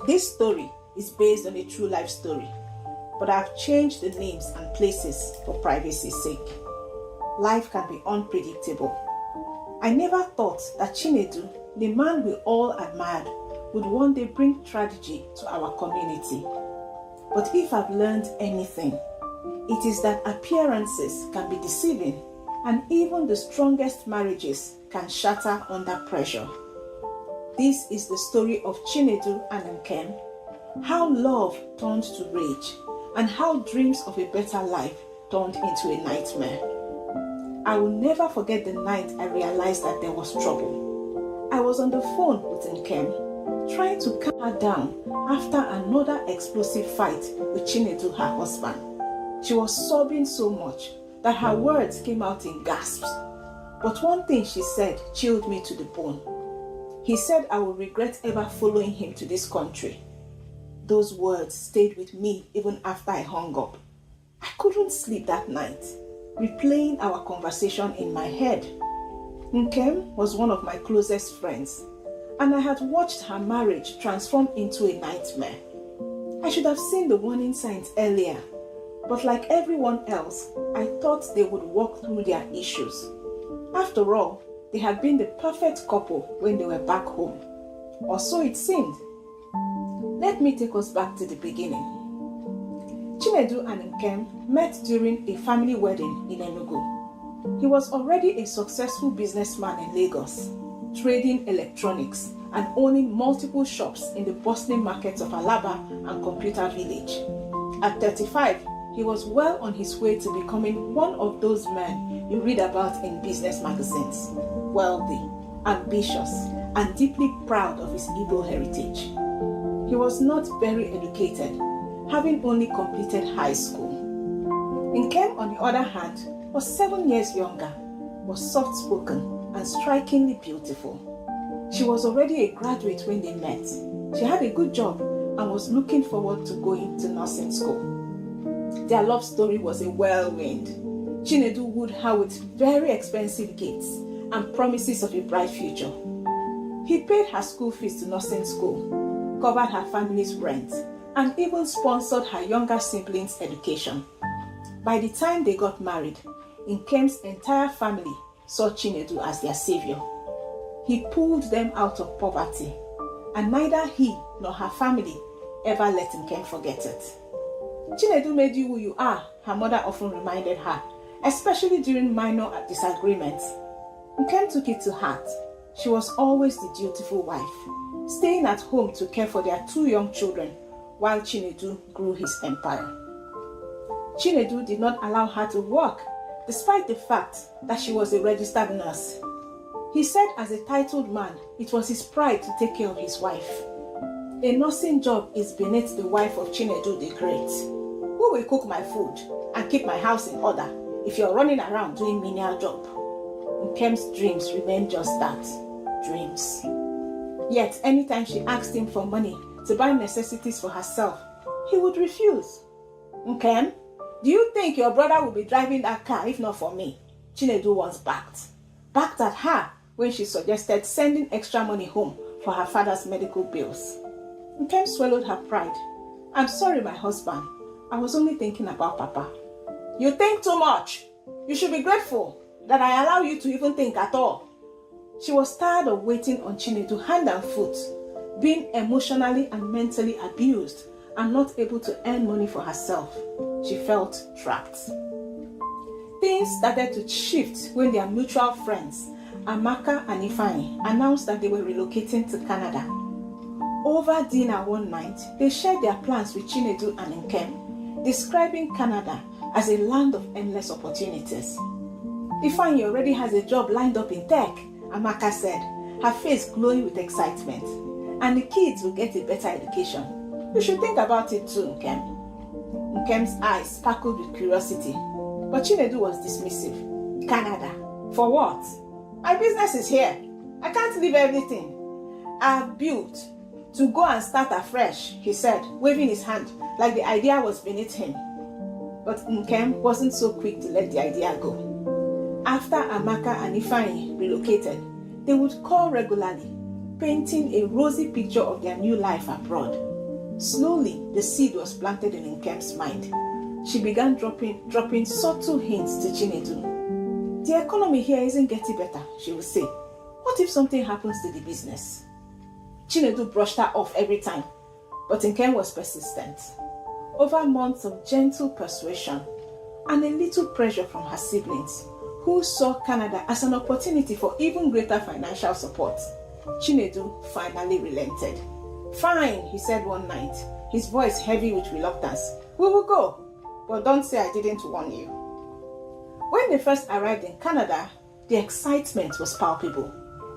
This story is based on a true life story, but I've changed the names and places for privacy's sake. Life can be unpredictable. I never thought that Chinedu, the man we all admired, would one day bring tragedy to our community. But if I've learned anything, it is that appearances can be deceiving, and even the strongest marriages can shatter under pressure. This is the story of Chinedu and Nkem, how love turned to rage, and how dreams of a better life turned into a nightmare. I will never forget the night I realized that there was trouble. I was on the phone with Nkem, trying to calm her down after another explosive fight with Chinedu, her husband. She was sobbing so much that her words came out in gasps. But one thing she said chilled me to the bone. He said I would regret ever following him to this country. Those words stayed with me even after I hung up. I couldn't sleep that night, replaying our conversation in my head. Nkem was one of my closest friends, and I had watched her marriage transform into a nightmare. I should have seen the warning signs earlier, but like everyone else, I thought they would walk through their issues. After all, they had been the perfect couple when they were back home, or so it seemed. Let me take us back to the beginning. Chinedu and Nkem met during a family wedding in Enugu. He was already a successful businessman in Lagos, trading electronics and owning multiple shops in the bustling markets of Alaba and Computer Village. At 35, he was well on his way to becoming one of those men you read about in business magazines. Wealthy, ambitious, and deeply proud of his Igbo heritage. He was not very educated, having only completed high school. Nkem, on the other hand, was 7 years younger, was soft-spoken and strikingly beautiful. She was already a graduate when they met. She had a good job and was looking forward to going to nursing school. Their love story was a whirlwind. Chinedu wooed her with very expensive gifts and promises of a bright future. He paid her school fees to nursing school, covered her family's rent, and even sponsored her younger siblings' education. By the time they got married, Nkem's entire family saw Chinedu as their savior. He pulled them out of poverty, and neither he nor her family ever let Nkem forget it. Chinedu made you who you are, her mother often reminded her, especially during minor disagreements. Nkem took it to heart. She was always the dutiful wife, staying at home to care for their 2 young children while Chinedu grew his empire. Chinedu did not allow her to work, despite the fact that she was a registered nurse. He said as a titled man, it was his pride to take care of his wife. A nursing job is beneath the wife of Chinedu the Great. Who will cook my food and keep my house in order if you're running around doing menial job? Nkem's dreams remained just that, dreams. Yet anytime she asked him for money to buy necessities for herself, he would refuse. Nkem, do you think your brother will be driving that car if not for me? Chinedu once backed at her when she suggested sending extra money home for her father's medical bills. Nkem swallowed her pride. I'm sorry, my husband. I was only thinking about Papa. You think too much. You should be grateful that I allow you to even think at all. She was tired of waiting on Chinedu hand and foot, being emotionally and mentally abused and not able to earn money for herself. She felt trapped. Things started to shift when their mutual friends, Amaka and Ifeanyi, announced that they were relocating to Canada. Over dinner one night, they shared their plans with Chinedu and Nkem, describing Canada as a land of endless opportunities. Ifeanyi already has a job lined up in tech, Amaka said, her face glowing with excitement. And the kids will get a better education. You should think about it too, Nkem. Nkem's eyes sparkled with curiosity, but Chinedu was dismissive. Canada? For what? My business is here. I can't leave everything I've built to go and start afresh, he said, waving his hand like the idea was beneath him. But Nkem wasn't so quick to let the idea go. After Amaka and Ifeanyi relocated, they would call regularly, painting a rosy picture of their new life abroad. Slowly, the seed was planted in Nkem's mind. She began dropping subtle hints to Chinedu. The economy here isn't getting better, she would say. What if something happens to the business? Chinedu brushed her off every time, but Nkem was persistent. Over months of gentle persuasion and a little pressure from her siblings, who saw Canada as an opportunity for even greater financial support, Chinedu finally relented. Fine, he said one night, his voice heavy with reluctance. We will go, but don't say I didn't warn you. When they first arrived in Canada, the excitement was palpable.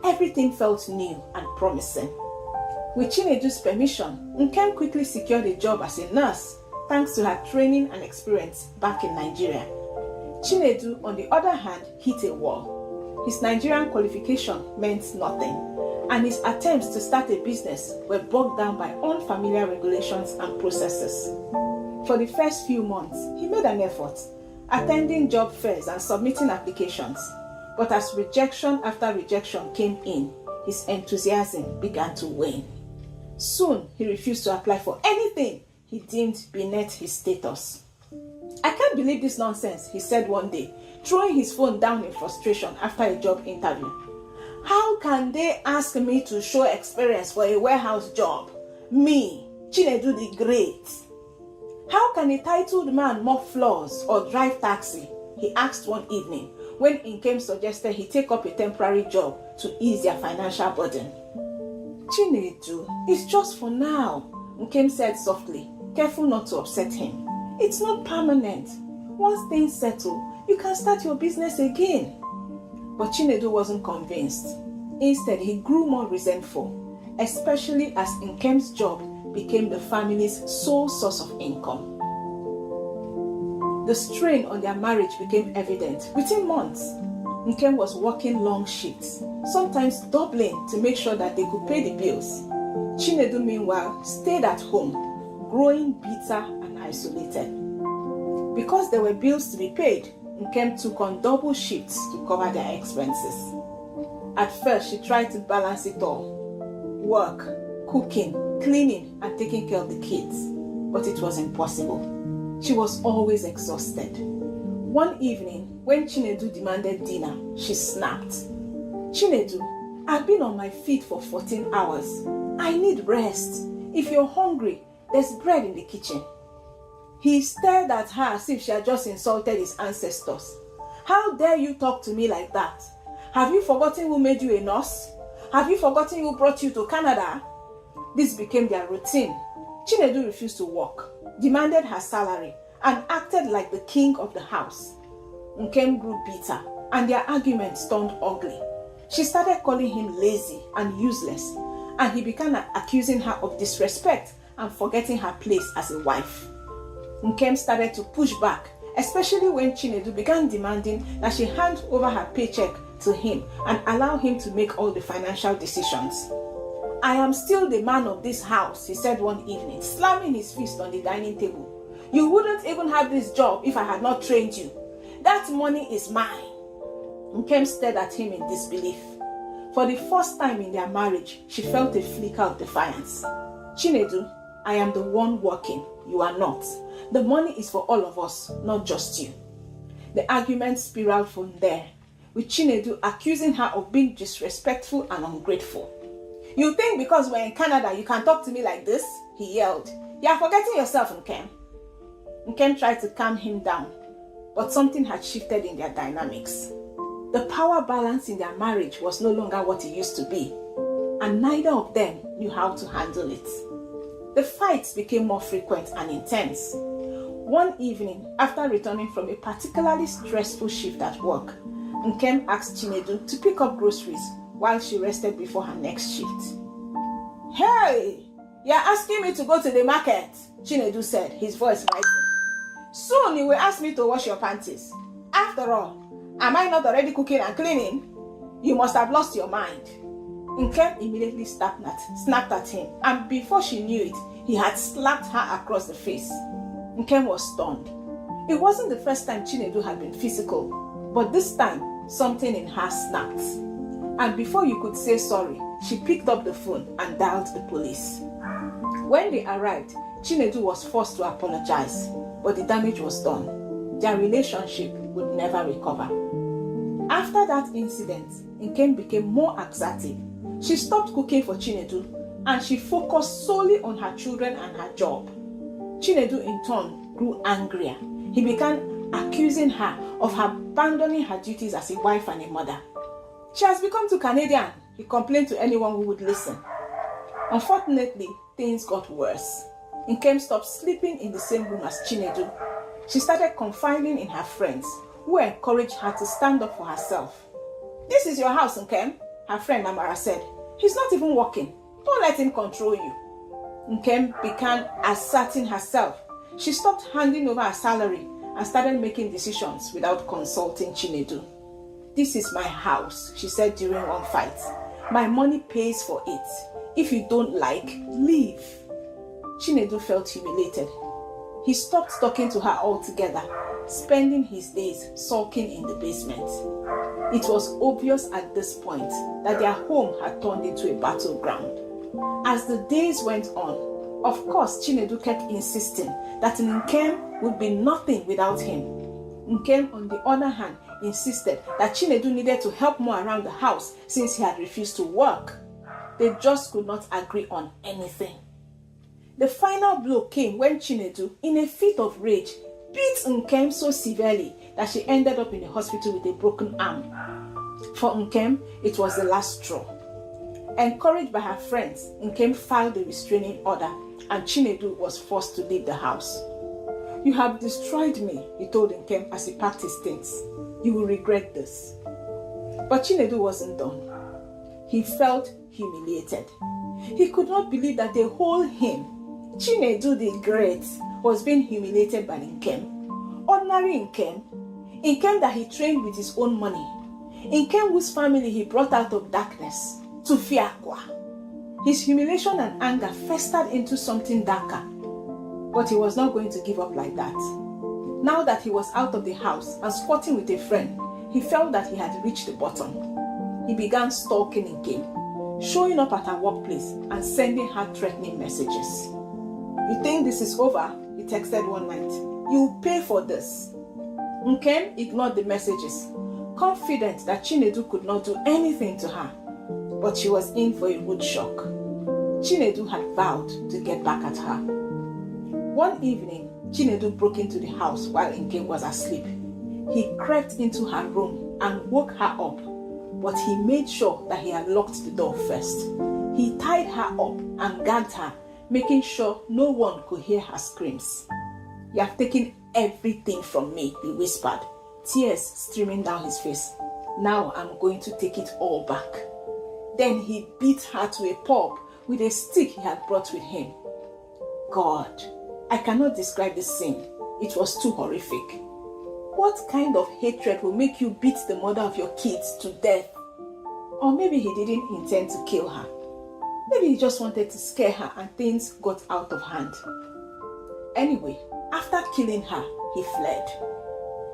Everything felt new and promising. With Chinedu's permission, Nkem quickly secured a job as a nurse, thanks to her training and experience back in Nigeria. Chinedu, on the other hand, hit a wall. His Nigerian qualification meant nothing, and his attempts to start a business were bogged down by unfamiliar regulations and processes. For the first few months, he made an effort, attending job fairs and submitting applications. But as rejection after rejection came in, his enthusiasm began to wane. Soon, he refused to apply for anything he deemed beneath his status. I can't believe this nonsense, he said one day, throwing his phone down in frustration after a job interview. How can they ask me to show experience for a warehouse job? Me, Chinedu the Great. How can a titled man mop floors or drive taxi? He asked one evening when Nkem suggested he take up a temporary job to ease their financial burden. Chinedu, it's just for now, Nkem said softly, careful not to upset him. It's not permanent. Once things settle, you can start your business again. But Chinedu wasn't convinced. Instead, he grew more resentful, especially as Nkem's job became the family's sole source of income. The strain on their marriage became evident within months. Nkem was working long shifts, sometimes doubling to make sure that they could pay the bills. Chinedu, meanwhile, stayed at home, growing bitter and isolated. Because there were bills to be paid, Nkem took on double shifts to cover their expenses. At first, she tried to balance it all: work, cooking, cleaning, and taking care of the kids. But it was impossible. She was always exhausted. One evening, when Chinedu demanded dinner, she snapped. Chinedu, I've been on my feet for 14 hours. I need rest. If you're hungry, there's bread in the kitchen. He stared at her as if she had just insulted his ancestors. How dare you talk to me like that? Have you forgotten who made you a nurse? Have you forgotten who brought you to Canada? This became their routine. Chinedu refused to work, demanded her salary, and acted like the king of the house. Nkem grew bitter, and their arguments turned ugly. She started calling him lazy and useless, and he began accusing her of disrespect and forgetting her place as a wife. Nkem started to push back, especially when Chinedu began demanding that she hand over her paycheck to him and allow him to make all the financial decisions. I am still the man of this house, he said one evening, slamming his fist on the dining table. You wouldn't even have this job if I had not trained you. That money is mine. Nkem stared at him in disbelief. For the first time in their marriage, she felt a flicker of defiance. Chinedu, I am the one working. You are not. The money is for all of us, not just you. The argument spiraled from there, with Chinedu accusing her of being disrespectful and ungrateful. You think because we're in Canada you can talk to me like this? He yelled. You are forgetting yourself, Nkem. Nkem tried to calm him down, but something had shifted in their dynamics. The power balance in their marriage was no longer what it used to be, and neither of them knew how to handle it. The fights became more frequent and intense. One evening, after returning from a particularly stressful shift at work, Nkem asked Chinedu to pick up groceries while she rested before her next shift. Hey, you're asking me to go to the market, Chinedu said, his voice rising. Soon you will ask me to wash your panties. After all, am I not already cooking and cleaning? You must have lost your mind. Nkem immediately snapped at him, and before she knew it, he had slapped her across the face. Nkem was stunned. It wasn't the first time Chinedu had been physical, but this time, something in her snapped. And before you could say sorry, she picked up the phone and dialed the police. When they arrived, Chinedu was forced to apologize, but the damage was done. Their relationship would never recover. After that incident, Nkem became more assertive. She stopped cooking for Chinedu and she focused solely on her children and her job. Chinedu in turn grew angrier. He began accusing her of abandoning her duties as a wife and a mother. She has become too Canadian, he complained to anyone who would listen. Unfortunately, things got worse. Nkem stopped sleeping in the same room as Chinedu. She started confiding in her friends, who encouraged her to stand up for herself. "This is your house, Nkem," her friend Amara said. "He's not even working. Don't let him control you." Nkem began asserting herself. She stopped handing over her salary and started making decisions without consulting Chinedu. "This is my house," she said during one fight. "My money pays for it. If you don't like, leave." Chinedu felt humiliated. He stopped talking to her altogether, spending his days sulking in the basement. It was obvious at this point that their home had turned into a battleground. As the days went on, of course Chinedu kept insisting that Nkem would be nothing without him. Nkem, on the other hand, insisted that Chinedu needed to help more around the house since he had refused to work. They just could not agree on anything. The final blow came when Chinedu, in a fit of rage, beat Nkem so severely that she ended up in the hospital with a broken arm. For Nkem, it was the last straw. Encouraged by her friends, Nkem filed a restraining order and Chinedu was forced to leave the house. "You have destroyed me," he told Nkem as he packed his things. "You will regret this." But Chinedu wasn't done. He felt humiliated. He could not believe that the whole him, Chinedu the Great, was being humiliated by Nkem. Ordinary Nkem. Nkem that he trained with his own money. Nkem whose family he brought out of darkness to Fiakwa. His humiliation and anger festered into something darker. But he was not going to give up like that. Now that he was out of the house and squatting with a friend, he felt that he had reached the bottom. He began stalking Nkem, showing up at her workplace and sending her threatening messages. "You think this is over?" he texted one night. "You'll pay for this." Nkem ignored the messages, confident that Chinedu could not do anything to her. But she was in for a rude shock. Chinedu had vowed to get back at her. One evening, Chinedu broke into the house while Nkem was asleep. He crept into her room and woke her up, but he made sure that he had locked the door first. He tied her up and gagged her, making sure no one could hear her screams. "You have taken everything from me," he whispered, tears streaming down his face. "Now I'm going to take it all back." Then he beat her to a pulp with a stick he had brought with him. God, I cannot describe the scene. It was too horrific. What kind of hatred will make you beat the mother of your kids to death? Or maybe he didn't intend to kill her. Maybe he just wanted to scare her and things got out of hand. Anyway, after killing her, he fled.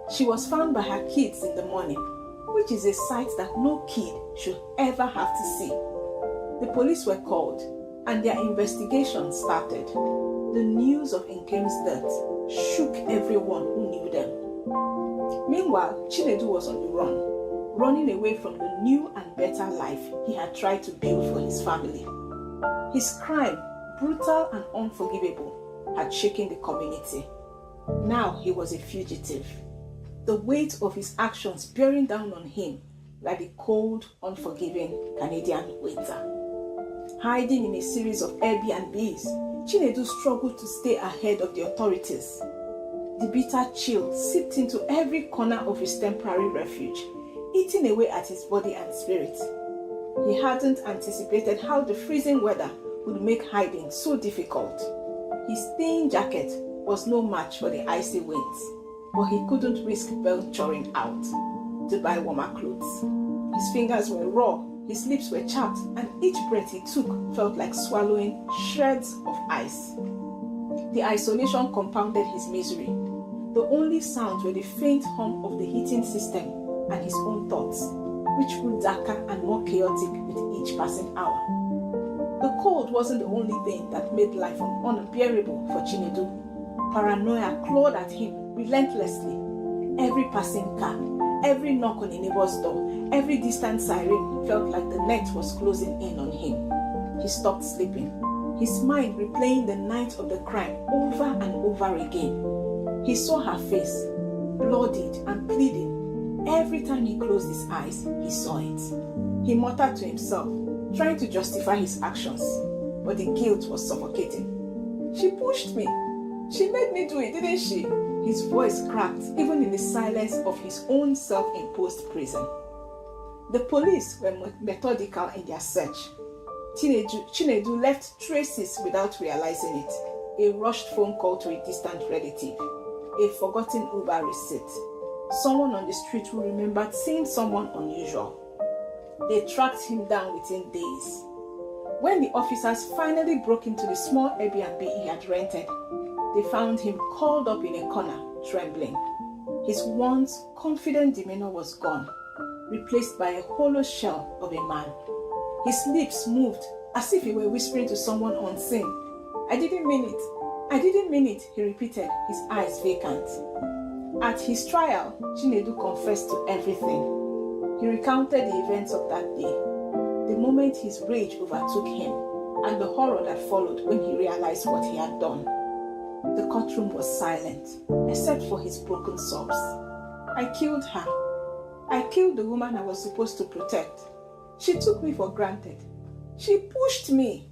She was found by her kids in the morning, which is a sight that no kid should ever have to see. The police were called and their investigation started. The news of Nkem's death shook everyone who knew them. Meanwhile, Chinedu was on the run, running away from the new and better life he had tried to build for his family. His crime, brutal and unforgivable, had shaken the community. Now he was a fugitive, the weight of his actions bearing down on him like the cold, unforgiving Canadian winter. Hiding in a series of Airbnbs, Chinedu struggled to stay ahead of the authorities. The bitter chill seeped into every corner of his temporary refuge, eating away at his body and spirit. He hadn't anticipated how the freezing weather would make hiding so difficult. His thin jacket was no match for the icy winds, but he couldn't risk venturing out to buy warmer clothes. His fingers were raw, his lips were chapped, and each breath he took felt like swallowing shreds of ice. The isolation compounded his misery. The only sounds were the faint hum of the heating system and his own thoughts. which grew darker and more chaotic with each passing hour. The cold wasn't the only thing that made life unbearable for Chinedu. Paranoia clawed at him relentlessly. Every passing car, every knock on a neighbor's door, every distant siren felt like the net was closing in on him. He stopped sleeping, his mind replaying the night of the crime over and over again. He saw her face, bloodied and pleading. Every time he closed his eyes, he saw it. He muttered to himself, trying to justify his actions, but the guilt was suffocating. She pushed me. She made me do it, didn't she? His voice cracked even in the silence of his own self-imposed prison. The police were methodical in their search. Chinedu left traces without realizing it. A rushed phone call to a distant relative, a forgotten Uber receipt, someone on the street who remembered seeing someone unusual. They tracked him down within days. When the officers finally broke into the small Airbnb he had rented, they found him curled up in a corner, trembling. His once confident demeanor was gone, replaced by a hollow shell of a man. His lips moved as if he were whispering to someone unseen. "I didn't mean it. I didn't mean it," he repeated, his eyes vacant. At his trial, Chinedu confessed to everything. He recounted the events of that day, the moment his rage overtook him, and the horror that followed when he realized what he had done. The courtroom was silent, except for his broken sobs. "I killed her. I killed the woman I was supposed to protect. She took me for granted. She pushed me.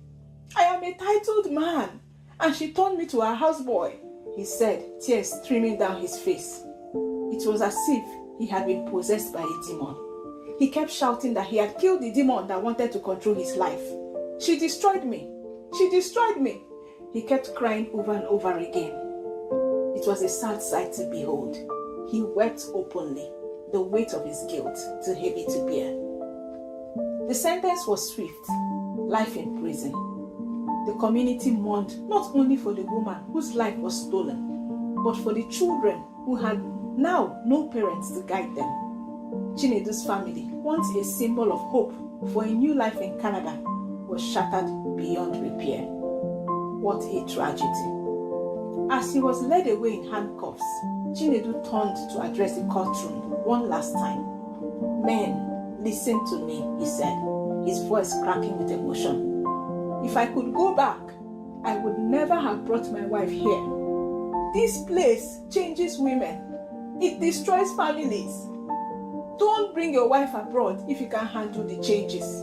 I am a titled man, and she turned me to her houseboy," he said, tears streaming down his face. It was as if he had been possessed by a demon. He kept shouting that he had killed the demon that wanted to control his life. "She destroyed me. She destroyed me." He kept crying over and over again. It was a sad sight to behold. He wept openly, the weight of his guilt too heavy to bear. The sentence was swift, life in prison. The community mourned not only for the woman whose life was stolen, but for the children who had now no parents to guide them. Chinedu's family, once a symbol of hope for a new life in Canada, was shattered beyond repair. What a tragedy. As he was led away in handcuffs, Chinedu turned to address the courtroom one last time. "Men, listen to me," he said, his voice cracking with emotion. "If I could go back, I would never have brought my wife here. This place changes women. It destroys families. Don't bring your wife abroad if you can't handle the changes.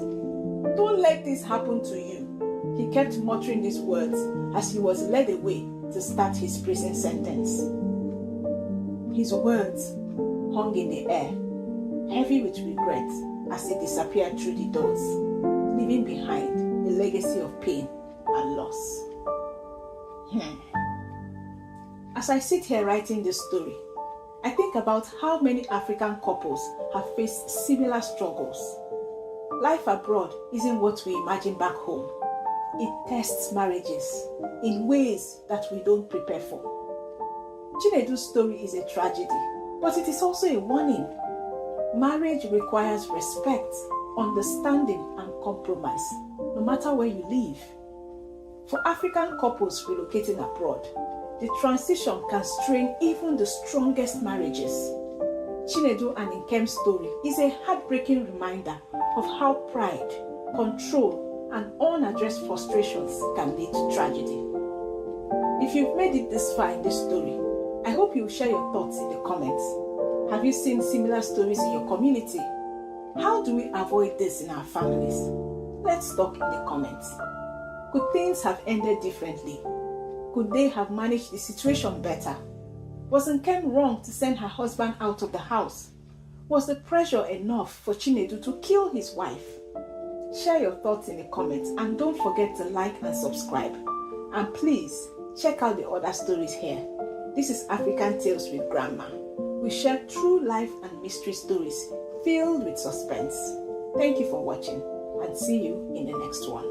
Don't let this happen to you." He kept muttering these words as he was led away to start his prison sentence. His words hung in the air, heavy with regret as he disappeared through the doors, leaving behind a legacy of pain and loss. As I sit here writing this story, I think about how many African couples have faced similar struggles. Life abroad isn't what we imagine back home. It tests marriages in ways that we don't prepare for. Chinedu's story is a tragedy, but it is also a warning. Marriage requires respect, understanding, and compromise, no matter where you live. For African couples relocating abroad, the transition can strain even the strongest marriages. Chinedu and Nkem's story is a heartbreaking reminder of how pride, control, and unaddressed frustrations can lead to tragedy. If you've made it this far in this story, I hope you'll share your thoughts in the comments. Have you seen similar stories in your community? How do we avoid this in our families? Let's talk in the comments. Could things have ended differently? Could they have managed the situation better? Was Nkem wrong to send her husband out of the house? Was the pressure enough for Chinedu to kill his wife? Share your thoughts in the comments and don't forget to like and subscribe. And please, check out the other stories here. This is African Tales with Grandma. We share true life and mystery stories filled with suspense. Thank you for watching and see you in the next one.